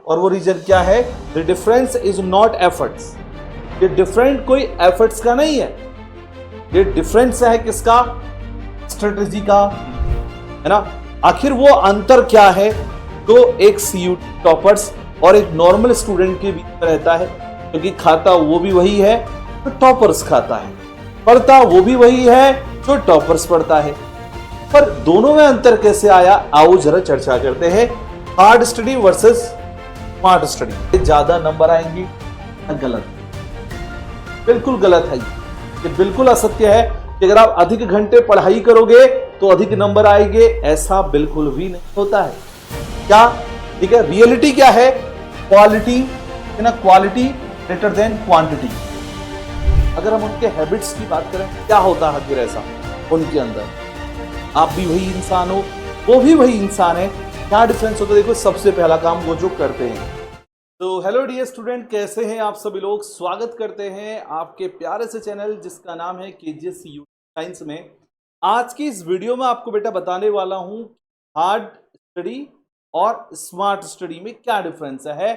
और वो रीजन क्या है? The difference is not efforts. ये डिफरेंट कोई एफर्ट्स का नहीं है, ये डिफरेंस है किसका? स्ट्रेटेजी का, है ना। आखिर वो अंतर क्या है जो एक सीयूटी टॉपर्स और एक नॉर्मल स्टूडेंट के बीच में रहता है? क्योंकि खाता वो भी वही है जो टॉपर्स खाता है, पढ़ता वो भी वही है जो टॉपर्स पढ़ता है, पर दोनों में अंतर कैसे आया? आओ जरा चर्चा करते हैं। Hard study versus smart study. ज्यादा नंबर आएंगे? गलत, बिल्कुल गलत है। ये बिल्कुल असत्य है कि अगर आप अधिक घंटे पढ़ाई करोगे तो अधिक नंबर आएंगे, ऐसा बिल्कुल भी नहीं होता है। क्या? ठीक है, रियलिटी क्या है? क्वालिटी है ना, क्वालिटी ग्रेटर देन क्वांटिटी। अगर हम उनके हैबिट्स की बात करें, क्या होता है फिर ऐसा उनके अंदर? आप भी वही इंसान हो, वो भी वही इंसान है, क्या डिफरेंस होता है? देखो, सबसे पहला काम वो जो करते हैं। तो हेलो डियर स्टूडेंट, कैसे हैं आप सभी लोग? स्वागत करते हैं आपके प्यारे से चैनल जिसका नाम है केजीएस साइंस में। आज की इस वीडियो में आपको बेटा बताने वाला हूं हार्ड स्टडी और स्मार्ट स्टडी में क्या डिफरेंस है,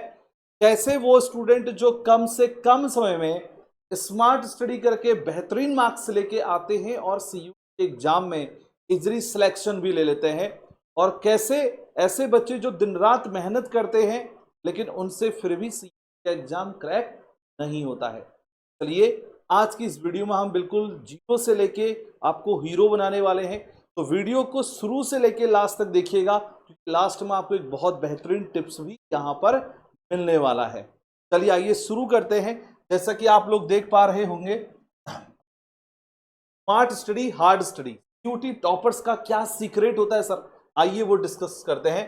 कैसे वो स्टूडेंट जो कम से कम समय में स्मार्ट स्टडी करके बेहतरीन मार्क्स लेके आते हैं और सीयूटी एग्जाम में इजरी सिलेक्शन भी ले लेते हैं, और कैसे ऐसे बच्चे जो दिन रात मेहनत करते हैं लेकिन उनसे फिर भी सीयूटी एग्जाम क्रैक नहीं होता है। चलिए, आज की इस वीडियो में हम बिल्कुल जीरो से लेके आपको हीरो बनाने वाले हैं, तो वीडियो को शुरू से लेके लास्ट तक देखिएगा, क्योंकि लास्ट में आपको एक बहुत बेहतरीन टिप्स भी यहाँ पर मिलने वाला है। चलिए आइए शुरू करते हैं। जैसा कि आप लोग देख पा रहे होंगे, smart study, hard study, CUT toppers का क्या सीक्रेट होता है सर? आइए वो डिस्कस करते हैं।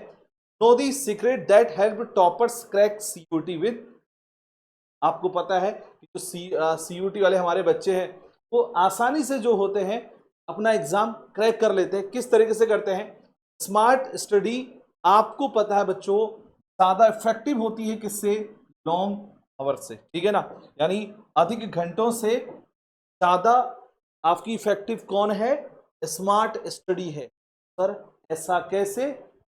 Know the secret that help toppers crack CUT with. आपको पता है कि जो सीयूटी वाले हमारे बच्चे हैं वो आसानी से जो होते हैं अपना एग्जाम क्रैक कर लेते हैं। किस तरीके से करते हैं? स्मार्ट स्टडी आपको पता है बच्चों ज्यादा इफेक्टिव होती है किससे? लॉन्ग आवर से, ठीक है ना। यानी अधिक घंटों से ज्यादा आपकी इफेक्टिव कौन है? स्मार्ट स्टडी है। सर ऐसा कैसे,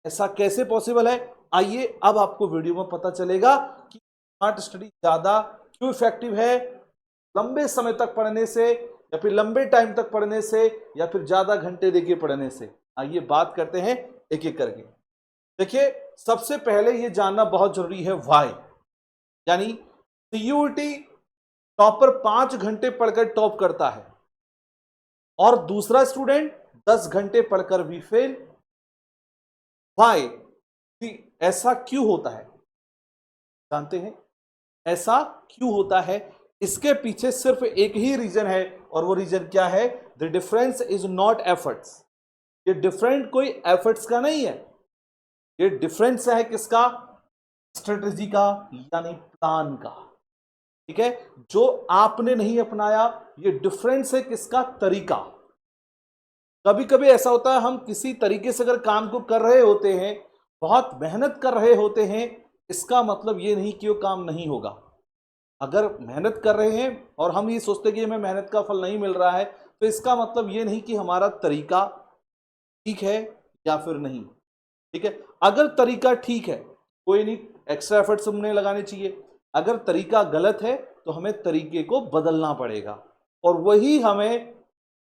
ऐसा कैसे पॉसिबल है? आइए अब आपको वीडियो में पता चलेगा कि स्मार्ट स्टडी ज्यादा क्यों इफेक्टिव है, लंबे समय तक पढ़ने से या फिर लंबे टाइम तक पढ़ने से या फिर ज्यादा घंटे देके पढ़ने से। आइए बात करते हैं एक एक करके। देखिए, सबसे पहले ये जानना बहुत जरूरी है व्हाई, यानी सीयूटी टॉपर 5 घंटे पढ़कर टॉप करता है और दूसरा स्टूडेंट 10 घंटे पढ़कर भी फेल। व्हाई? ऐसा क्यों होता है? जानते हैं ऐसा क्यों होता है? इसके पीछे सिर्फ एक ही रीजन है, और वो रीजन क्या है? The difference is not efforts. ये डिफरेंट कोई एफर्ट्स का नहीं है, ये डिफरेंस है किसका? स्ट्रेटेजी का, यानी प्लान का। ठीक है, जो आपने नहीं अपनाया, ये डिफरेंस है किसका? तरीका। कभी कभी ऐसा होता है हम किसी तरीके से अगर काम को कर रहे होते हैं, बहुत मेहनत कर रहे होते हैं, इसका मतलब ये नहीं कि वो काम नहीं होगा। अगर मेहनत कर रहे हैं और हम ये सोचते हैं कि हमें मेहनत का फल नहीं मिल रहा है, तो इसका मतलब ये नहीं कि हमारा तरीका ठीक है या फिर नहीं। ठीक है, अगर तरीका ठीक है कोई नहीं, एक्स्ट्रा एफर्ट्स हमने लगाने चाहिए। अगर तरीका गलत है तो हमें तरीके को बदलना पड़ेगा, और वही हमें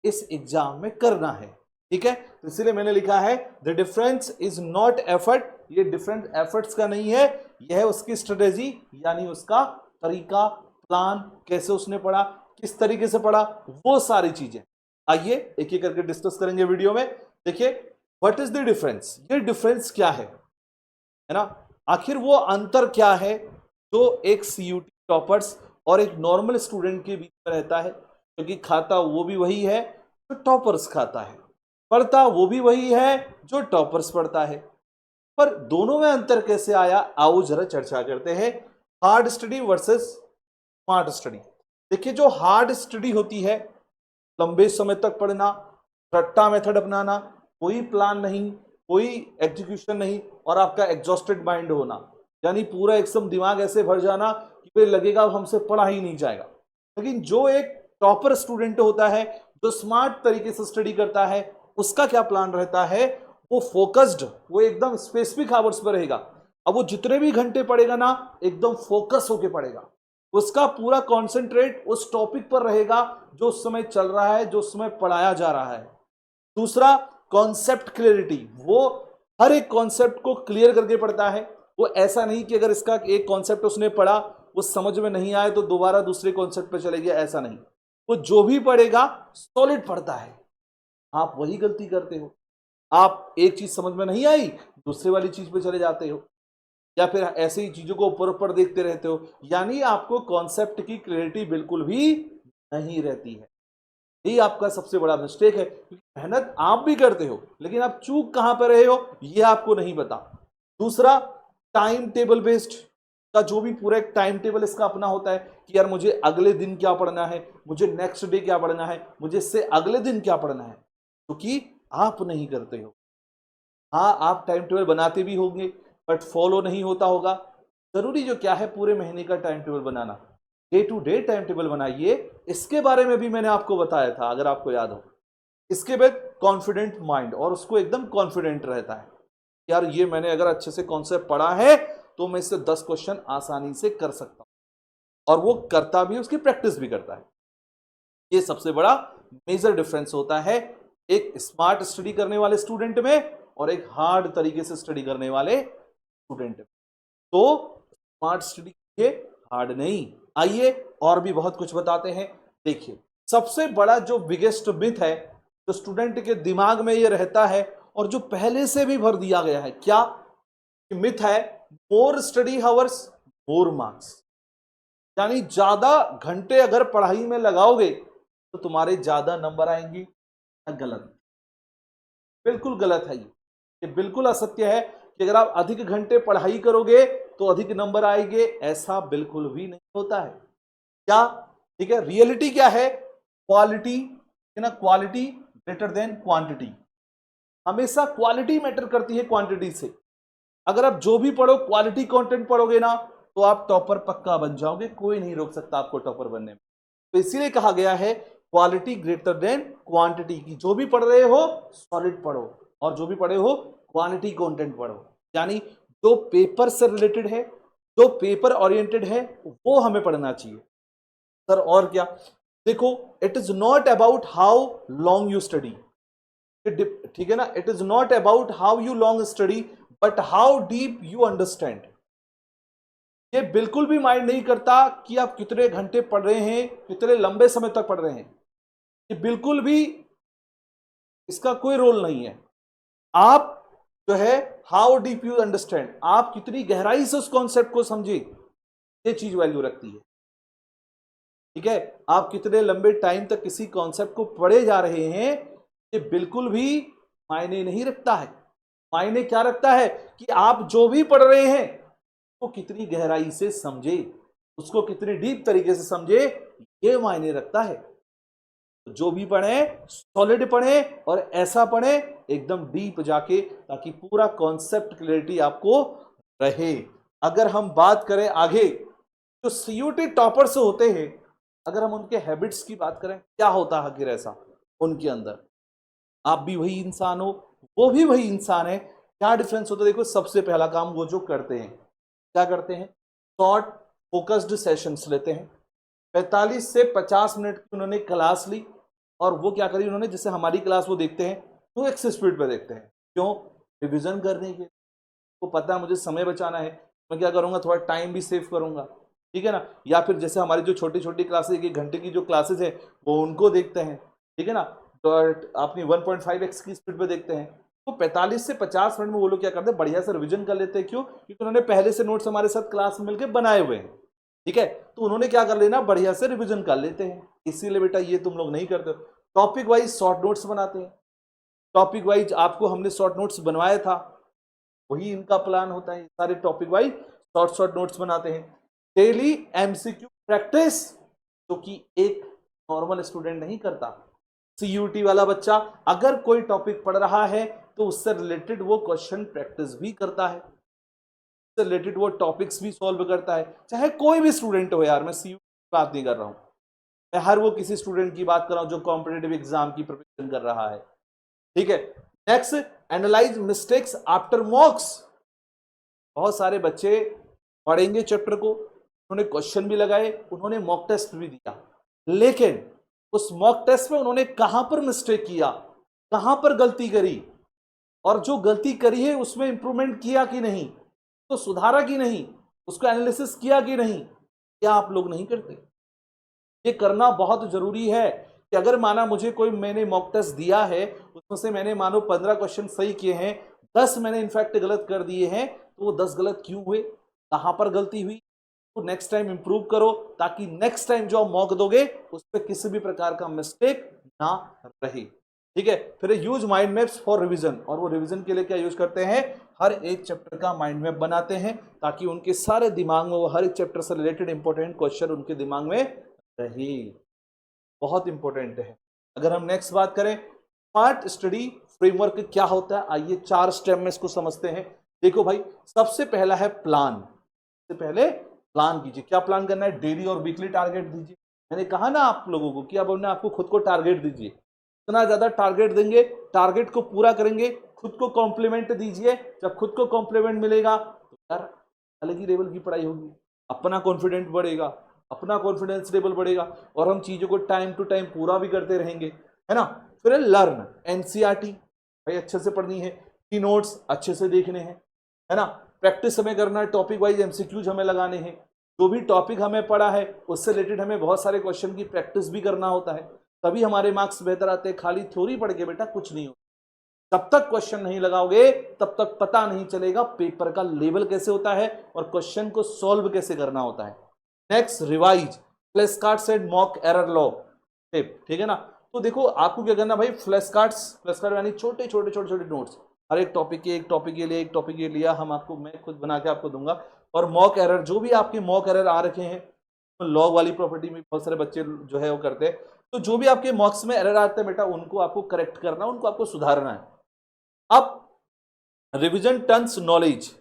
इस एग्जाम में करना है। ठीक है, तो इसलिए मैंने लिखा है the difference is not effort. ये डिफरेंट एफर्ट्स का नहीं है, यह है उसकी स्ट्रेटेजी, यानी उसका तरीका, प्लान, कैसे उसने पढ़ा, किस तरीके से पढ़ा, वो सारी चीजें। आइए एक एक करके डिस्कस करेंगे वीडियो में। देखिए, व्हाट इज द डिफरेंस? ये डिफरेंस क्या है ना। आखिर वो अंतर क्या है जो एक सीयूटी टॉपर्स और एक नॉर्मल स्टूडेंट के बीच में रहता है? क्योंकि खाता वो भी वही है जो टॉपर्स खाता है, पढ़ता वो भी वही है जो टॉपर्स पढ़ता है, पर दोनों में अंतर कैसे आया? आओ जरा चर्चा करते हैं। Hard study versus smart study. देखिए, जो हार्ड स्टडी होती है, लंबे समय तक पढ़ना, रट्टा मेथड अपनाना, कोई प्लान नहीं, कोई एग्जीक्यूशन नहीं, और आपका एग्जॉस्टेड माइंड होना, यानी पूरा एकदम दिमाग ऐसे भर जाना कि फिर लगेगा हमसे पढ़ा ही नहीं जाएगा। लेकिन जो एक टॉपर स्टूडेंट होता है, जो स्मार्ट तरीके से स्टडी करता है, उसका क्या प्लान रहता है? वो फोकस्ड, वो एकदम स्पेसिफिक आवर्स पर रहेगा। अब वो जितने भी घंटे पढ़ेगा ना, एकदम फोकस होके पढ़ेगा, उसका पूरा कॉन्सेंट्रेट उस टॉपिक पर रहेगा जो उस समय चल रहा है, जो उस समय पढ़ाया जा रहा है। दूसरा, कॉन्सेप्ट क्लियरिटी, वो हर एक कॉन्सेप्ट को क्लियर करके पढ़ता है। वो ऐसा नहीं कि अगर इसका एक कॉन्सेप्ट उसने पढ़ा, वो समझ में नहीं आए तो दोबारा दूसरे कॉन्सेप्ट पे चले गया, ऐसा नहीं। वो जो भी पढ़ेगा सॉलिड पढ़ता है। आप वही गलती करते हो, आप एक चीज समझ में नहीं आई, दूसरे वाली चीज पे चले जाते हो, या फिर ऐसे ही चीजों को ऊपर ऊपर देखते रहते हो, यानी आपको कॉन्सेप्ट की क्लैरिटी बिल्कुल भी नहीं रहती है। यही आपका सबसे बड़ा मिस्टेक है, क्योंकि मेहनत आप भी करते हो, लेकिन आप चूक कहां पर रहे हो ये आपको नहीं पता। दूसरा, टाइम टेबल बेस्ड का जो भी पूरा एक टाइम टेबल इसका अपना होता है कि यार मुझे अगले दिन क्या पढ़ना है, मुझे नेक्स्ट डे क्या पढ़ना है, मुझे इससे अगले दिन क्या पढ़ना है, क्योंकि आप नहीं करते हो। हाँ, आप टाइम टेबल बनाते भी होंगे, बट फॉलो नहीं होता होगा। जरूरी जो क्या है, पूरे महीने का टाइम टेबल बनाना, day to day time table बनाइए। इसके बारे में भी मैंने आपको बताया था, अगर आपको याद हो। इसके बाद कॉन्फिडेंट माइंड, और उसको एकदम कॉन्फिडेंट रहता है, यार ये मैंने अगर अच्छे से कॉन्सेप्ट पढ़ा है तो मैं इससे 10 क्वेश्चन आसानी से कर सकता हूं, और वो करता भी, उसकी प्रैक्टिस भी करता है। ये सबसे बड़ा मेजर डिफरेंस होता है एक स्मार्ट स्टडी करने वाले स्टूडेंट में और एक हार्ड तरीके से स्टडी करने वाले स्टूडेंट में। तो स्मार्ट स्टडी कीजिए, हार्ड नहीं। आइए और भी बहुत कुछ बताते हैं। देखिए, सबसे बड़ा जो बिगेस्ट मिथ है जो स्टूडेंट के दिमाग में ये रहता है, और जो पहले से भी भर दिया गया है, क्या मिथ है? More study hours more marks, यानी ज्यादा घंटे अगर पढ़ाई में लगाओगे तो तुम्हारे ज्यादा नंबर आएंगे। गलत, बिल्कुल गलत है ये बिल्कुल असत्य है कि अगर आप अधिक घंटे पढ़ाई करोगे तो अधिक नंबर आएंगे, ऐसा बिल्कुल भी नहीं होता है। क्या? ठीक है, रियलिटी क्या है? क्वालिटी है ना, क्वालिटी ग्रेटर देन क्वांटिटी। हमेशा क्वालिटी मैटर करती है क्वांटिटी से। अगर आप जो भी पढ़ो क्वालिटी कंटेंट पढ़ोगे ना, तो आप टॉपर पक्का बन जाओगे, कोई नहीं रोक सकता आपको टॉपर बनने में। तो इसीलिए कहा गया है क्वालिटी ग्रेटर देन क्वांटिटी, की जो भी पढ़ रहे हो सॉलिड पढ़ो, और जो भी पढ़े हो क्वालिटी कंटेंट पढ़ो, यानी जो पेपर से रिलेटेड है, जो पेपर ओरिएंटेड है, वो हमें पढ़ना चाहिए। सर और क्या? देखो, it is not about how long you study, ठीक है ना, it is not about how you long study but how deep you understand. ये बिल्कुल भी माइंड नहीं करता कि आप कितने घंटे पढ़ रहे हैं, कितने लंबे समय तक पढ़ रहे हैं, ये बिल्कुल भी इसका कोई रोल नहीं है। आप जो है हाउ डीप यू अंडरस्टैंड, आप कितनी गहराई से उस कॉन्सेप्ट को समझे, ये चीज वैल्यू रखती है। ठीक है, आप कितने लंबे टाइम तक किसी कॉन्सेप्ट को पढ़े जा रहे हैं, ये बिल्कुल भी मायने नहीं रखता है। मायने क्या रखता है कि आप जो भी पढ़ रहे हैं वो कितनी गहराई से समझे, उसको कितनी डीप तरीके से समझे, ये मायने रखता है। जो भी पढ़े सॉलिड पढ़े, और ऐसा पढ़े एकदम डीप जाके, ताकि पूरा कॉन्सेप्ट क्लैरिटी आपको रहे। अगर हम बात करें आगे, जो सीयूटी टॉपर्स होते हैं, अगर हम उनके हैबिट्स की बात करें, क्या होता है आखिर ऐसा उनके अंदर? आप भी वही इंसान हो, वो भी वही इंसान है, क्या डिफरेंस होता है? देखो, सबसे पहला काम वो जो करते हैं, क्या करते हैं? शॉर्ट फोकस्ड सेशंस लेते हैं। 45 से 50 मिनट की उन्होंने क्लास ली, और वो क्या करी उन्होंने, जैसे हमारी क्लास वो देखते हैं 2x स्पीड पे देखते हैं। क्यों? रिविजन करने के, को पता है मुझे समय बचाना है, मैं क्या करूंगा, थोड़ा टाइम भी सेव करूंगा, ठीक है ना। या फिर जैसे हमारी जो छोटी छोटी क्लासेस, 1 घंटे की जो क्लासेस है, वो उनको देखते हैं, ठीक है ना, तो अपनी 1.5x की स्पीड पे देखते हैं। तो 45 से 50 मिनट में वो लोग क्या करते हैं, बढ़िया से रिविजन कर लेते हैं। क्यों? क्योंकि उन्होंने पहले से नोट्स हमारे साथ क्लास में मिलकर बनाए हुए हैं, ठीक है। तो उन्होंने क्या कर लेना, बढ़िया से रिविजन कर लेते हैं। इसीलिए बेटा ये तुम लोग नहीं करते। टॉपिक वाइज शॉर्ट नोट्स बनाते हैं, टॉपिक वाइज आपको हमने शॉर्ट नोट्स बनवाया था, वही इनका प्लान होता है, सारे topic wise short short notes बनाते हैं। डेली एमसीक्यू प्रैक्टिस, जो कि एक नॉर्मल स्टूडेंट नहीं करता। सीयूटी वाला बच्चा अगर कोई टॉपिक पढ़ रहा है तो उससे रिलेटेड वो क्वेश्चन प्रैक्टिस भी करता है, उससे रिलेटेड वो टॉपिक्स भी सॉल्व करता है। चाहे कोई भी स्टूडेंट हो यार, मैं सीयूटी की बात नहीं कर रहा हूं, मैं हर वो किसी स्टूडेंट की बात कर रहा हूं जो कॉम्पिटेटिव एग्जाम की प्रिपरेशन कर रहा है, ठीक है। Next, analyse mistakes after मॉक्स। बहुत सारे बच्चे पढ़ेंगे चैप्टर को, उन्होंने क्वेश्चन भी लगाए, उन्होंने मॉक टेस्ट भी दिया, लेकिन उस मॉक टेस्ट में उन्होंने कहां पर मिस्टेक किया, कहां पर गलती करी, और जो गलती करी है उसमें इंप्रूवमेंट किया कि नहीं, तो सुधारा कि नहीं, उसको एनालिसिस किया कि नहीं, क्या आप लोग नहीं करते? ये करना बहुत जरूरी है कि अगर माना मुझे कोई, मैंने मॉक टेस्ट दिया है, उसमें से मैंने मानो 15 क्वेश्चन सही किए हैं, 10 मैंने इनफैक्ट गलत कर दिए हैं, तो वो 10 गलत क्यों हुए, कहां पर गलती हुई, तो नेक्स्ट टाइम इंप्रूव करो, ताकि नेक्स्ट टाइम जो आप मॉक दोगे उस पर किसी भी प्रकार का मिस्टेक ना रहे। ठीक है, फिर use mind maps for revision, और वो रिवीजन के लिए क्या यूज करते हैं, हर एक चैप्टर का माइंड मैप बनाते हैं, ताकि उनके सारे दिमाग में वो हर एक चैप्टर से रिलेटेड इंपॉर्टेंट क्वेश्चन उनके दिमाग में रहे। बहुत इंपॉर्टेंट है। अगर हम नेक्स्ट बात करें, स्मार्ट स्टडी फ्रेमवर्क क्या होता है, आइए 4 स्टेप में इसको समझते हैं। देखो भाई, सबसे पहला है प्लान। सबसे पहले प्लान कीजिए, क्या प्लान करना है, डेली और वीकली टारगेट दीजिए। मैंने कहा ना आप लोगों को कि अब हमने आपको खुद को टारगेट दीजिए, इतना ज्यादा टारगेट देंगे, टारगेट को पूरा करेंगे, खुद को कॉम्प्लीमेंट दीजिए। जब खुद को कॉम्प्लीमेंट मिलेगा तो यार अलग ही लेवल की पढ़ाई होगी, अपना कॉन्फिडेंस बढ़ेगा, अपना कॉन्फिडेंस लेवल बढ़ेगा, और हम चीजों को टाइम टू टाइम पूरा भी करते रहेंगे, है ना। फिर लर्न एनसीईआरटी, भाई अच्छे से पढ़नी है, की नोट्स अच्छे से देखने हैं, है ना। प्रैक्टिस हमें करना है, टॉपिक वाइज एमसीक्यूज हमें लगाने हैं, जो भी टॉपिक हमें पढ़ा है उससे रिलेटेड हमें बहुत सारे क्वेश्चन की प्रैक्टिस भी करना होता है, तभी हमारे मार्क्स बेहतर आते हैं। खाली थ्योरी पढ़ के बेटा कुछ नहीं होता, जब तक क्वेश्चन नहीं लगाओगे तब तक पता नहीं चलेगा पेपर का लेवल कैसे होता है और क्वेश्चन को सॉल्व कैसे करना होता है। Next, revise flash cards and mock error law tip, ठीक है ना। तो देखो आपको क्या करना भाई, फ्लैश कार्ड यानी छोटे छोटे छोटे छोटे नोट्स, हर एक टॉपिक के, एक टॉपिक के लिए एक टॉपिक के लिया, हम आपको, मैं खुद बना के आपको दूंगा। और मॉक एरर, जो भी आपके मॉक एरर आ रखे हैं, लॉग वाली प्रॉपर्टी में बहुत सारे बच्चे जो है वो करते हैं, तो जो भी आपके मॉक्स में एरर आते हैं बेटा, उनको आपको करेक्ट करना, उनको आपको सुधारना है। अब revision turns knowledge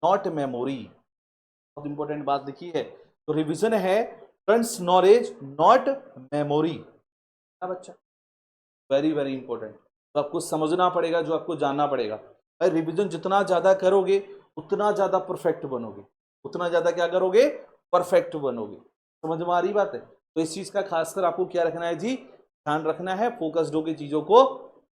not memory, बहुत इंपॉर्टेंट बात लिखी है, तो रिवीजन है टर्न्स नॉलेज नॉट मेमोरी, बच्चा वेरी वेरी इंपॉर्टेंट। तो आपको समझना पड़ेगा, जो आपको जानना पड़ेगा, भाई रिवीजन जितना ज्यादा करोगे उतना ज्यादा परफेक्ट बनोगे, उतना ज्यादा क्या करोगे, परफेक्ट बनोगे। समझ में आ रही बात है। तो इस चीज का खासकर आपको क्या रखना है जी, ध्यान रखना है, फोकस्ड होकर चीजों को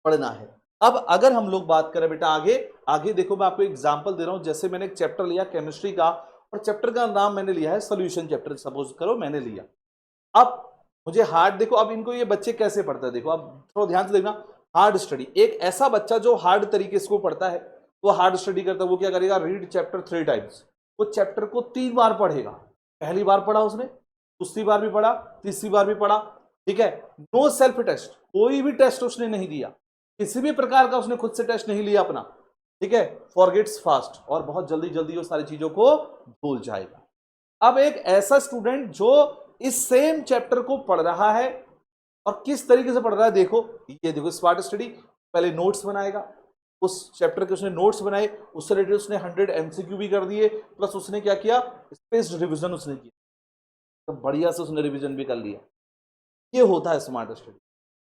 पढ़ना है। अब अगर हम लोग बात करें बेटा आगे, आगे देखो मैं आपको एग्जांपल दे रहा हूं। जैसे मैंने एक चैप्टर लिया केमिस्ट्री का, और चैप्टर का नाम मैंने लिया है सॉल्यूशन चैप्टर, सपोज करो मैंने लिया। अब मुझे हार्ड, देखो अब इनको ये बच्चे कैसे पढ़ते हैं, देखो अब थोड़ा ध्यान से देखना। हार्ड स्टडी, एक ऐसा बच्चा जो हार्ड तरीके से पढ़ता है, वो हार्ड स्टडी करता है, वो क्या करेगा, रीड चैप्टर 3 टाइम्स, वो चैप्टर को 3 बार पढ़ेगा। पहली बार पढ़ा उसने, दूसरी बार भी पढ़ा, तीसरी बार भी पढ़ा, ठीक है। नो सेल्फ टेस्ट, कोई भी टेस्ट उसने नहीं दिया, किसी भी प्रकार का उसने खुद से टेस्ट नहीं लिया अपना, ठीक है। फॉरगेट्स फास्ट, और बहुत जल्दी जल्दी वो सारी चीजों को भूल जाएगा। अब एक ऐसा स्टूडेंट जो इस सेम चैप्टर को पढ़ रहा है, और किस तरीके से पढ़ रहा है, देखो ये देखो, स्मार्ट स्टडी, पहले नोट्स बनाएगा, उस चैप्टर के उसने नोट्स बनाए, उससे रिलेटेड उसने 100 एमसीक्यू भी कर दिए, प्लस उसने क्या किया, स्पेस्ड रिवीजन उसने किया, तो बढ़िया से उसने रिवीजन भी कर लिया। ये होता है स्मार्ट स्टडी,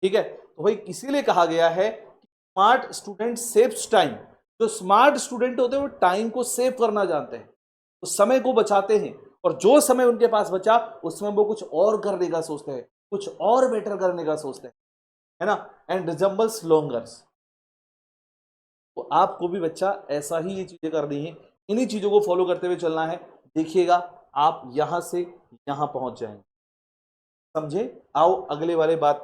ठीक है। तो भाई इसीलिए कहा गया है स्मार्ट स्टूडेंट सेव्स टाइम। जो स्मार्ट स्टूडेंट होते हैं वो टाइम को सेव करना जानते हैं, वो समय को बचाते हैं, और जो समय उनके पास बचा उसमें वो कुछ और करने का सोचते हैं, कुछ और बेटर करने का सोचते हैं, है ना। एंड रिजम्बल्स लॉन्गर्स, तो आपको भी बच्चा ऐसा ही ये चीजें करनी है, इन्हीं चीजों को फॉलो करते हुए चलना है। देखिएगा आप यहां से यहां पहुंच जाएंगे, समझे। आओ अगले वाले बात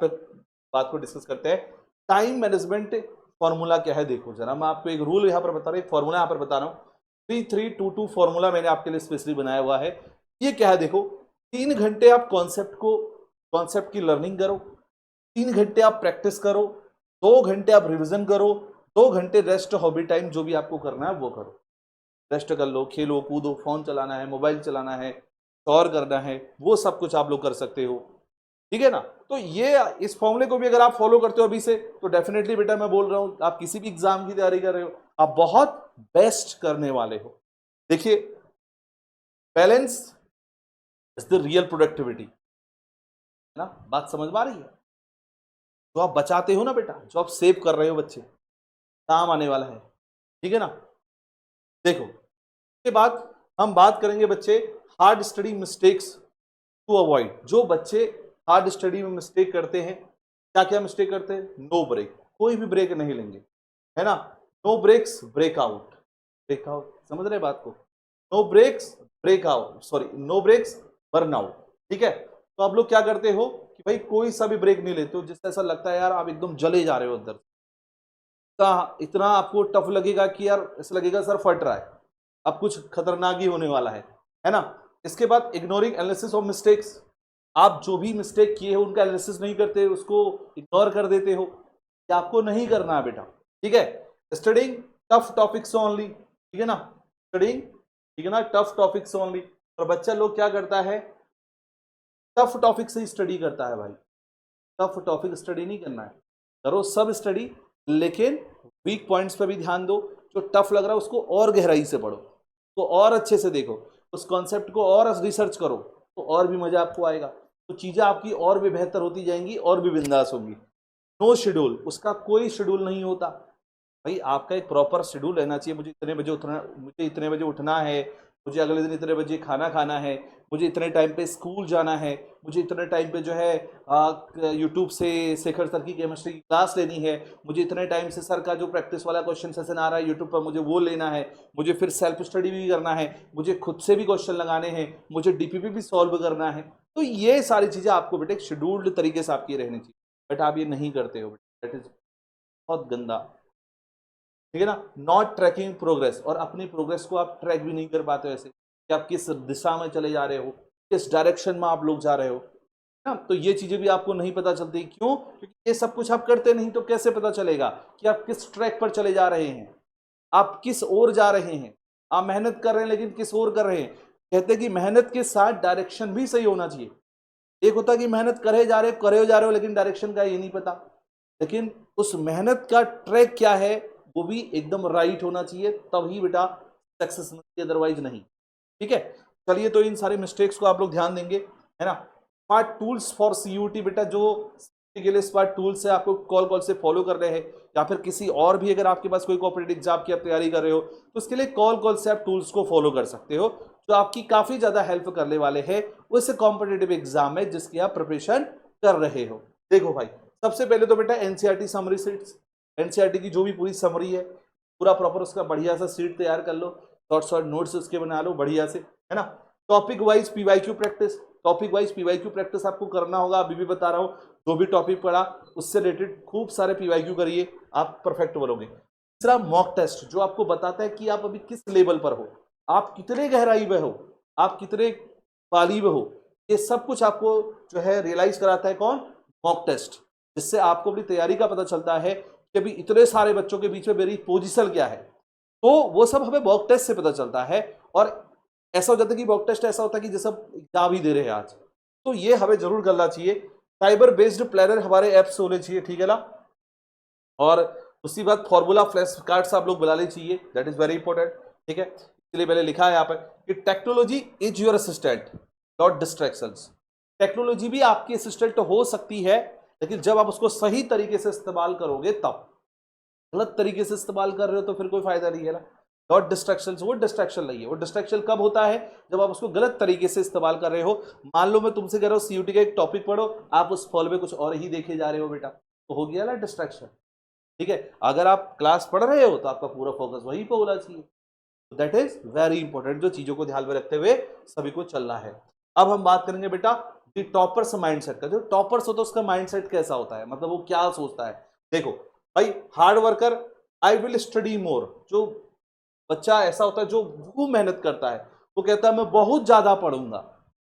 को डिस्कस करते हैं। टाइम मैनेजमेंट फॉर्मूला क्या है, देखो जरा, मैं आपको एक रूल यहां पर बता रहा हूं, एक फॉर्मूला यहां पर बता रहा हूं। 3322 फॉर्मूला मैंने आपके लिए स्पेशली बनाया हुआ है। ये क्या है, देखो 3 घंटे आप कॉन्सेप्ट की लर्निंग करो, 3 घंटे आप प्रैक्टिस करो, 2 घंटे आप रिविजन करो, 2 घंटे रेस्ट, हॉबी टाइम जो भी आपको करना है वो करो, रेस्ट कर लो, खेलो कूदो, फोन चलाना है, मोबाइल चलाना है, और करना है, वो सब कुछ आप लोग कर सकते हो, ठीक है ना। तो ये इस फॉर्मूले को भी अगर आप फॉलो करते हो अभी से, तो डेफिनेटली बेटा मैं बोल रहा हूं, आप किसी भी एग्जाम की तैयारी कर रहे हो, आप बहुत बेस्ट करने वाले हो। देखिए, balance is the real productivity, है ना, बात समझ में आ रही है। जो आप बचाते हो ना बेटा, जो आप सेव कर रहे हो बच्चे, काम आने वाला है, ठीक है ना। देखो उसके बाद हम बात करेंगे बच्चे hard study mistakes to avoid. जो बच्चे हार्ड स्टडी में मिस्टेक करते हैं, क्या क्या मिस्टेक करते हैं? नो ब्रेक, कोई भी ब्रेक नहीं लेंगे, है ना। नो ब्रेक्स ब्रेकआउट, ब्रेकआउट, समझ रहे बात को? No breaks breakout, sorry no breaks burnout, ठीक है। तो आप लोग क्या करते हो कि भाई कोई सा भी ब्रेक नहीं लेते हो जिससे ऐसा लगता है यार आप एकदम जले जा रहे हो अंदर, इतना आपको टफ लगेगा कि यार ऐसा लगेगा सर फट रहा है, अब कुछ खतरनाक ही होने वाला है ना। इसके बाद इग्नोरिंग एनालिसिस ऑफ मिस्टेक्स, आप जो भी मिस्टेक किए हो उनका एनालिसिस नहीं करते, उसको इग्नोर कर देते हो, कि आपको नहीं करना है बेटा, ठीक है। स्टडिंग टफ टॉपिक्स ओनली, ठीक है ना, स्टडिंग, ठीक है ना, टफ टॉपिक्स ओनली। और बच्चा लोग क्या करता है, टफ टॉपिक से स्टडी करता है भाई, टफ टॉपिक स्टडी नहीं करना है, करो सब स्टडी, लेकिन वीक पॉइंट्स पे भी ध्यान दो, जो टफ लग रहा है उसको और गहराई से पढ़ो, तो और अच्छे से देखो, उस कॉन्सेप्ट को और रिसर्च करो, तो और भी मजा आपको आएगा, तो चीजें आपकी और भी बेहतर होती जाएंगी और भी बिंदास होंगी। नो शेड्यूल, उसका कोई शेड्यूल नहीं होता भाई, आपका एक प्रॉपर शेड्यूल रहना चाहिए। मुझे इतने बजे उठना, मुझे इतने बजे उठना है, मुझे अगले दिन इतने बजे खाना खाना है, मुझे इतने टाइम पे स्कूल जाना है, मुझे इतने टाइम पे जो है यूट्यूब से शेखर सर की केमिस्ट्री की क्लास लेनी है, मुझे इतने टाइम से सर का जो प्रैक्टिस वाला क्वेश्चन सेशन आ रहा है यूट्यूब पर मुझे वो लेना है, मुझे फिर सेल्फ स्टडी भी करना है, मुझे खुद से भी क्वेश्चन लगाने हैं, मुझे डीपीपी भी सॉल्व करना है। तो ये सारी चीज़ें आपको बेटे शेड्यूल्ड तरीके से आपकी रहनी चाहिए, बट आप ये नहीं करते हो बेटे, दैट इज बहुत गंदा, ठीक है ना। नॉट ट्रैकिंग प्रोग्रेस, और अपनी प्रोग्रेस को आप ट्रैक भी नहीं कर पाते हो ऐसे कि आप किस दिशा में चले जा रहे हो, किस डायरेक्शन में आप लोग जा रहे हो ना। तो ये चीजें भी आपको नहीं पता चलती, क्यों? क्योंकि ये सब कुछ आप करते नहीं, तो कैसे पता चलेगा कि आप किस ट्रैक पर चले जा रहे हैं, आप किस ओर जा रहे हैं। आप मेहनत कर रहे हैं लेकिन किस ओर कर रहे हैं। कहते हैं कि मेहनत के साथ डायरेक्शन भी सही होना चाहिए। एक होता है कि मेहनत करे जा रहे हो लेकिन डायरेक्शन का ये नहीं पता, लेकिन उस मेहनत का ट्रैक क्या है वो भी एकदम राइट होना चाहिए, तभी बेटा सक्सेस मिलती है, अदरवाइज नहीं, ठीक है। चलिए, तो इन सारे मिस्टेक्स को आप लोग ध्यान देंगे, है ना। स्मार्ट टूल्स फॉर सीयूटी, बेटा जो CUT के लिए स्मार्ट टूल्स है आपको कॉल से फॉलो कर रहे हैं, या फिर किसी और भी अगर आपके पास कोई कॉम्पिटिटिव एग्जाम की आप तैयारी कर रहे हो तो उसके लिए कॉल से आप टूल्स को फॉलो कर सकते हो, जो आपकी काफी ज्यादा हेल्प करने वाले हैं उस कॉम्पिटिटिव एग्जाम में जिसकी आप प्रिपरेशन कर रहे हो। देखो भाई, सबसे पहले तो बेटा एनसीईआरटी समरी सीट्स, एनसीईआरटी की जो भी पूरी समरी है, पूरा प्रॉपर उसका बढ़िया सा सीट तैयार कर लो, शॉर्ट नोट्स उसके बना लो बढ़िया से, है ना। Topic wise PYQ practice, topic wise PYQ practice आपको करना होगा, अभी भी बता रहा हूं, जो भी टॉपिक पढ़ा उससे रिलेटेड खूब सारे पीवाईक्यू करिए, आप परफेक्ट बनोगे। तीसरा मॉक टेस्ट, जो आपको बताता है कि आप अभी किस लेवल पर हो, आप कितने गहराई में हो, आप कितने पाली में हो, ये सब कुछ आपको जो है रियलाइज कराता है कौन? मॉक टेस्ट, जिससे आपको अपनी तैयारी का पता चलता है कि अभी इतने सारे बच्चों के बीच में मेरी पोजीशन क्या है, तो वो सब हमें मॉक टेस्ट से पता चलता है। और ऐसा हो जाता है कि मॉक टेस्ट ऐसा होता है कि जैसे एग्जाम ही दे रहे हैं आज, तो ये हमें जरूर करना चाहिए। फाइबर बेस्ड प्लानर हमारे ऐप्स होने चाहिए, ठीक है ना। और उसी बात फॉर्मूला फ्लैश कार्ड्स आप लोग बुला चाहिए, दैट इज वेरी इंपॉर्टेंट, ठीक है। इसलिए मैंने लिखा है यहाँ पर कि technology is your assistant not distractions. Technology भी आपकी असिस्टेंट हो सकती है, लेकिन जब आप उसको सही तरीके से इस्तेमाल करोगे तब। गलत तरीके से इस्तेमाल कर रहे हो तो फिर कोई फायदा नहीं है ना। नॉट डिस्ट्रैक्शन, वो डिस्ट्रैक्शन नहीं है, वो डिस्ट्रैक्शन कब होता है? जब आप उसको गलत तरीके से इस्तेमाल कर रहे हो। मान लो मैं तुमसे कह रहा हूँ सीयूटी का एक टॉपिक पढ़ो, आप उस फॉल में कुछ और ही देखे जा रहे हो बेटा, तो हो गया ना डिस्ट्रैक्शन, ठीक है। अगर आप क्लास पढ़ रहे हो तो आपका पूरा फोकस वहीं पर होना चाहिए, दैट इज वेरी इंपॉर्टेंट, जो चीजों को ध्यान में रखते हुए सभी को चलना है। अब हम बात करेंगे बेटा टॉपर्स माइंडसेट का। जो टॉपर्स होता है उसका माइंडसेट कैसा होता है, मतलब वो क्या सोचता है। देखो भाई, hard worker I will study more, जो बच्चा ऐसा होता है जो वो मेहनत करता है, वो कहता है मैं बहुत ज्यादा पढ़ूंगा,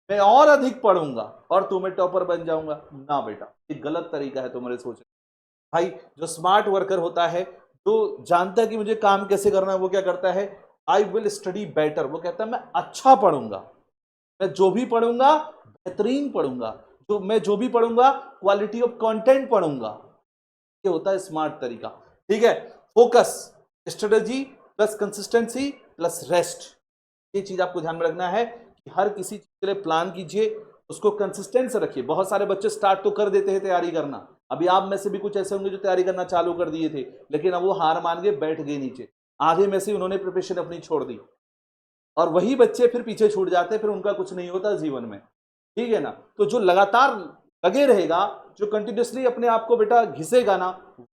मैं और अधिक पढ़ूंगा और तुम्हें टॉपर बन जाऊंगा। ना बेटा, ये गलत तरीका है तुम्हारे सोचने। भाई जो स्मार्ट वर्कर होता है, जो जानता है कि मुझे काम कैसे करना है, वो क्या करता है? आई विल स्टडी बेटर, वो कहता है मैं अच्छा पढ़ूंगा, मैं जो भी पढ़ूंगा बेहतरीन पढ़ूंगा, जो भी पढ़ूंगा क्वालिटी ऑफ कंटेंट पढ़ूंगा। ये होता है स्मार्ट तरीका, ठीक है। Focus, strategy plus consistency plus rest, ये चीज आपको ध्यान में रखना है कि हर किसी चीज के लिए प्लान कीजिए, उसको कंसिस्टेंट से रखिए। बहुत सारे बच्चे स्टार्ट तो कर देते हैं तैयारी करना, अभी आप में से भी कुछ ऐसे होंगे जो तैयारी करना चालू कर दिए थे, लेकिन अब वो हार मान के बैठ गए नीचे, आधे में से उन्होंने प्रिपरेशन अपनी छोड़ दी। और वही बच्चे फिर पीछे छूट जाते हैं, फिर उनका कुछ नहीं होता जीवन में, ठीक है ना। तो जो लगातार लगे रहेगा, जो कंटिन्यूसली अपने आप को बेटा घिसेगा ना,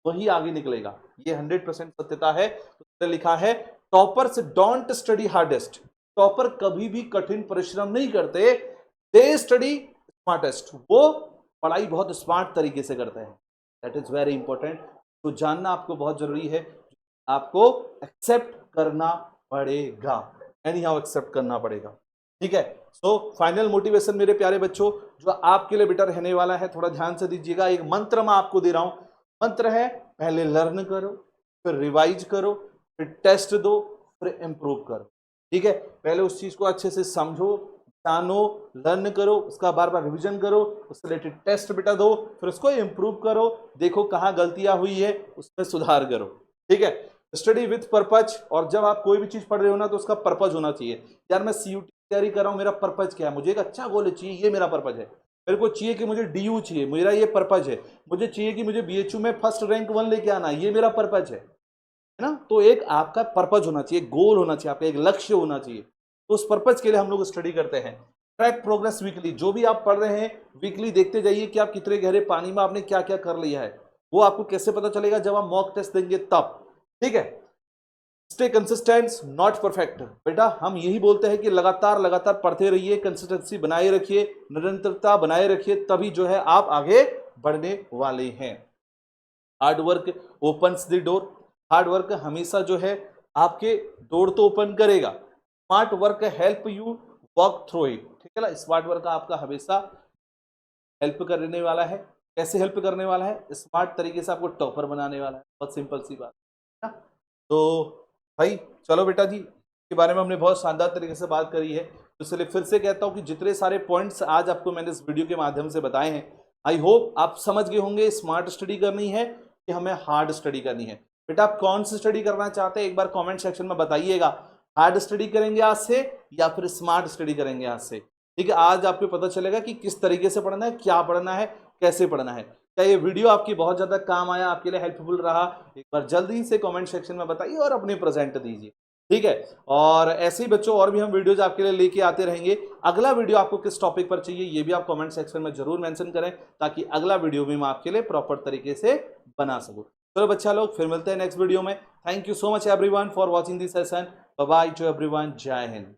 वही आगे निकलेगा। ये 100% सत्यता है। तो लिखा है toppers don't study hardest, topper कभी भी कठिन परिश्रम नहीं करते, दे स्टडी स्मार्टेस्ट, वो पढ़ाई बहुत स्मार्ट तरीके से करते हैं। That is very important. तो जानना आपको बहुत जरूरी है, आपको एक्सेप्ट करना पड़ेगा, एनी हाउ एक्सेप्ट करना पड़ेगा, ठीक है। सो फाइनल मोटिवेशन मेरे प्यारे बच्चों जो आपके लिए बेटा रहने वाला है, थोड़ा ध्यान से दीजिएगा। एक मंत्र मैं आपको दे रहा हूं, मंत्र है पहले लर्न करो, फिर रिवाइज करो, फिर टेस्ट दो, फिर इंप्रूव करो, ठीक है। पहले उस चीज को अच्छे से समझो, जानो, लर्न करो, उसका बार बार रिवीजन करो, उससे रिलेटेड टेस्ट बेटा दो, फिर उसको इंप्रूव करो, देखो कहाँ गलतियां हुई है उसमें सुधार करो, ठीक है। स्टडी विथ पर्पज, और जब आप कोई भी चीज पढ़ रहे हो ना तो उसका पर्पज होना चाहिए। यार मैं सीयूटी तैयारी कर रहा हूं, मेरा पर्पज क्या है, मुझे एक अच्छा गोल चाहिए, ये मेरा पर्पज है। मेरे को चाहिए कि मुझे डीयू चाहिए, मेरा ये पर्पज है। मुझे चाहिए कि मुझे बीएचयू में फर्स्ट रैंक 1 लेके आना, ये मेरा पर्पज है ना। तो एक आपका पर्पज होना चाहिए, गोल होना चाहिए, आपका एक लक्ष्य होना चाहिए। तो उस पर्पज के लिए हम लोग स्टडी करते हैं। ट्रैक प्रोग्रेस वीकली, जो भी आप पढ़ रहे हैं वीकली देखते जाइए कि आप कितने गहरे पानी में आपने क्या क्या कर लिया है। वो आपको कैसे पता चलेगा, जब आप मॉक टेस्ट देंगे तब, ठीक है। स्टे कंसिस्टेंट नॉट परफेक्ट, बेटा हम यही बोलते हैं कि लगातार लगातार पढ़ते रहिए, कंसिस्टेंसी बनाए रखिए, निरंतरता बनाए रखिए, तभी जो है आप आगे बढ़ने वाले हैं। Hard work opens the door, hard work हमेशा जो है आपके डोर तो ओपन करेगा। Smart work help you work through it, ठीक है ना। स्मार्ट वर्क आपका हमेशा हेल्प करने वाला है। कैसे हेल्प करने वाला है, स्मार्ट तरीके से आपको टॉपर बनाने वाला है, बहुत सिंपल सी बात है ना। तो भाई चलो बेटा जी, के बारे में हमने बहुत शानदार तरीके से बात करी है। तो इसलिए फिर से कहता हूं कि जितने सारे पॉइंट्स आज आपको मैंने इस वीडियो के माध्यम से बताए हैं, आई होप आप समझ गए होंगे स्मार्ट स्टडी करनी है कि हमें हार्ड स्टडी करनी है। बेटा आप कौन सी स्टडी करना चाहते हैं एक बार कमेंट सेक्शन में बताइएगा। हार्ड स्टडी करेंगे आज से या फिर स्मार्ट स्टडी करेंगे आज से, ठीक है। आज आपको पता चलेगा कि किस तरीके से पढ़ना है, क्या पढ़ना है, कैसे पढ़ना है। क्या ये वीडियो आपकी बहुत ज्यादा काम आया, आपके लिए हेल्पफुल रहा, एक बार जल्दी से कमेंट सेक्शन में बताइए और अपने प्रेजेंट दीजिए, ठीक है। और ऐसे ही बच्चों और भी हम वीडियोज आपके लिए लेके आते रहेंगे। अगला वीडियो आपको किस टॉपिक पर चाहिए ये भी आप कमेंट सेक्शन में जरूर मेंशन करें, ताकि अगला वीडियो भी मैं आपके लिए प्रॉपर तरीके से बना सकूं। चलो बच्चा लोग फिर मिलते हैं नेक्स्ट वीडियो में। Thank you so much everyone for watching this session. Bye bye to everyone, जय हिंद।